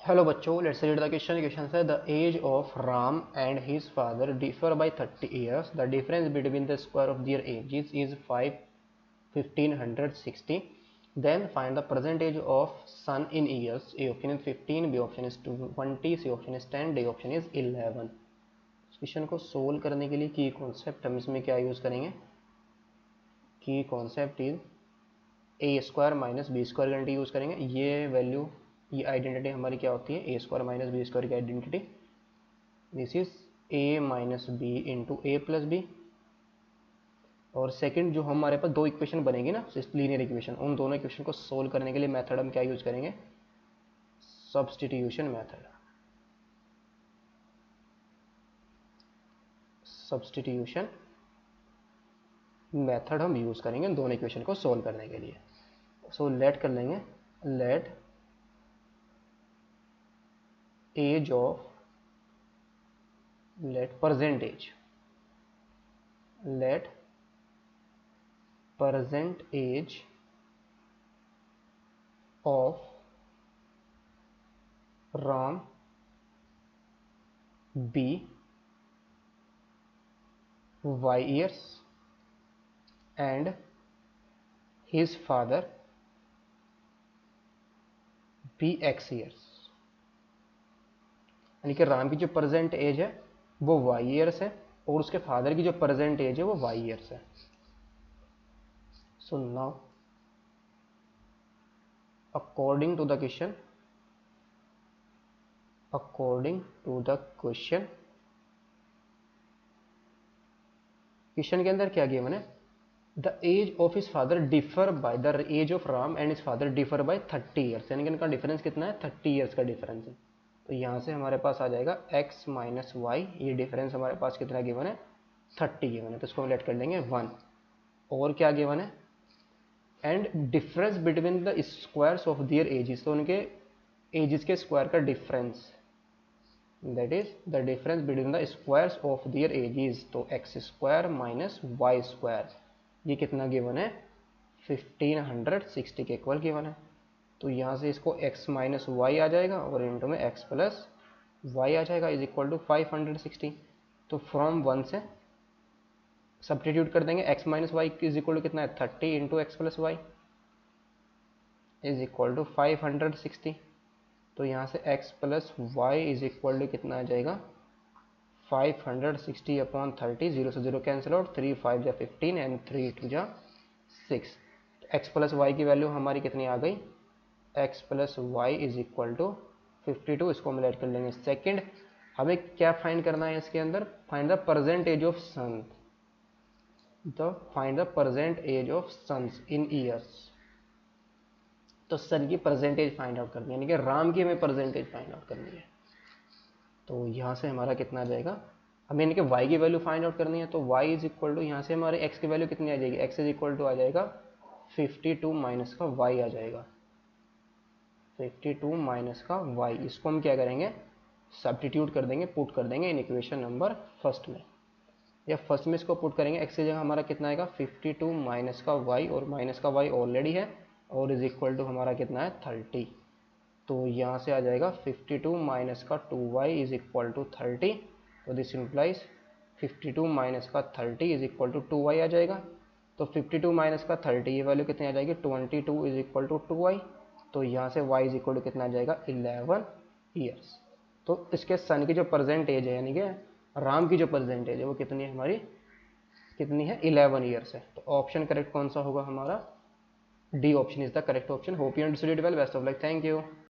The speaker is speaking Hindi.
हेलो बच्चों, let's read the question. Question है the age of Ram and his father differ by 30 years. The difference between the square of their ages is 1560. Then find the present age of son in years. A option is 15, B option is 20, C option is 10, D option is 11. इस क्वेश्चन को सोल्व करने के लिए की कॉन्सेप्ट हम इसमें क्या यूज करेंगे? की concept is A square minus B square identity use करेंगे. ये वैल्यू, ये आइडेंटिटी हमारी क्या होती है? A square minus B square की identity. This is A minus B into A plus B. और सेकंड जो हमारे पास दो इक्वेशन बनेगी ना, लीनियर इक्वेशन, उन दोनों इक्वेशन को सोल्व करने के लिए मेथड हम क्या यूज करेंगे? Substitution method. सब्स्टिट्यूशन मेथड हम यूज करेंगे दोनों इक्वेशन को सोल्व करने के लिए. सो लेट कर लेंगे, let age of, let present age of Ram be y years and his father be x years. यानी कि राम की जो प्रेजेंट एज है वो y ईयर्स है और उसके फादर की जो प्रेजेंट एज है वो y ईयर्स है. So now according to the question, question के अंदर क्या गिवन है? The age of his father differ by, the age of Ram and his father differ by 30 years. यानी कि इनका डिफरेंस कितना है? 30 ईयर्स का डिफरेंस है. तो यहाँ से हमारे पास आ जाएगा x माइनस वाई. ये डिफरेंस हमारे पास कितना गिवन है? 30 गिवन है. तो इसको हम लेट कर लेंगे 1. और क्या गिवन है? And difference between the squares of their ages. तो उनके एजेस के स्क्वायर का difference, that is the difference between the squares of their ages. तो x square minus y square, ये कितना गिवन है? 1560 के इक्वल गिवन है. तो यहाँ से इसको x माइनस वाई आ जाएगा और इंटू में x प्लस वाई आ जाएगा इज इक्वल टू 560. तो फ्रॉम 1 से सब्स्टिट्यूट कर देंगे. x minus Y is equal to कितना है? 30 into X plus Y is equal to 560. तो यहाँ से x plus Y is equal to कितना आ जाएगा? 560 अपॉन 30. 0 से 0 कैंसिल आउट, 3 5 जा 15 एंड 3 2 जा 6. x प्लस वाई की वैल्यू हमारी कितनी आ गई? x plus Y is equal to 52. इसको हम ऐड कर लेंगे. सेकंड, हमें क्या फाइंड करना है इसके अंदर? Find the present age of son. Find the present age of sons in years. तो सन की प्रेजेंट एज फाइंड आउट करनी है, यानी कि राम की हमें प्रेजेंट एज फाइंड आउट करनी है. तो यहाँ से हमारा कितना आ जाएगा? हमें यानी कि y की वैल्यू फाइंड आउट करनी है. तो y इज इक्वल टू, यहाँ से हमारे x की वैल्यू कितनी आ जाएगी? x इज इक्वल टू आ जाएगा 52 माइनस का y आ जाएगा. 52 माइनस का y. इसको हम क्या करेंगे? सब्स्टिट्यूट कर देंगे, पुट कर देंगे इन इक्वेशन नंबर फर्स्ट में. या फर्स्ट में इसको पुट करेंगे, x की जगह हमारा कितना आएगा? 52 माइनस का y, और माइनस का y ऑलरेडी है, और इज इक्वल टू हमारा कितना है? 30. तो यहाँ से आ जाएगा 52 माइनस का 2y इज इक्वल टू 30. तो दिस इम्प्लाइज 52 माइनस का 30 इज इक्वल टू 2y आ जाएगा. तो 52 माइनस का 30, ये वैल्यू कितनी आ जाएगी? 22 इज इक्वल टू 2y. तो यहाँ से y इज इक्वल टू कितना आ जाएगा? 11 ईयर्स. तो इसके सन की जो प्रेजेंट एज है, यानी कि राम की जो प्रेजेंट एज है, वो कितनी है हमारी? कितनी है? 11 ईयर्स है. तो ऑप्शन करेक्ट कौन सा होगा हमारा? D option is the correct option. Hope you understood it well. Best of luck. Thank you.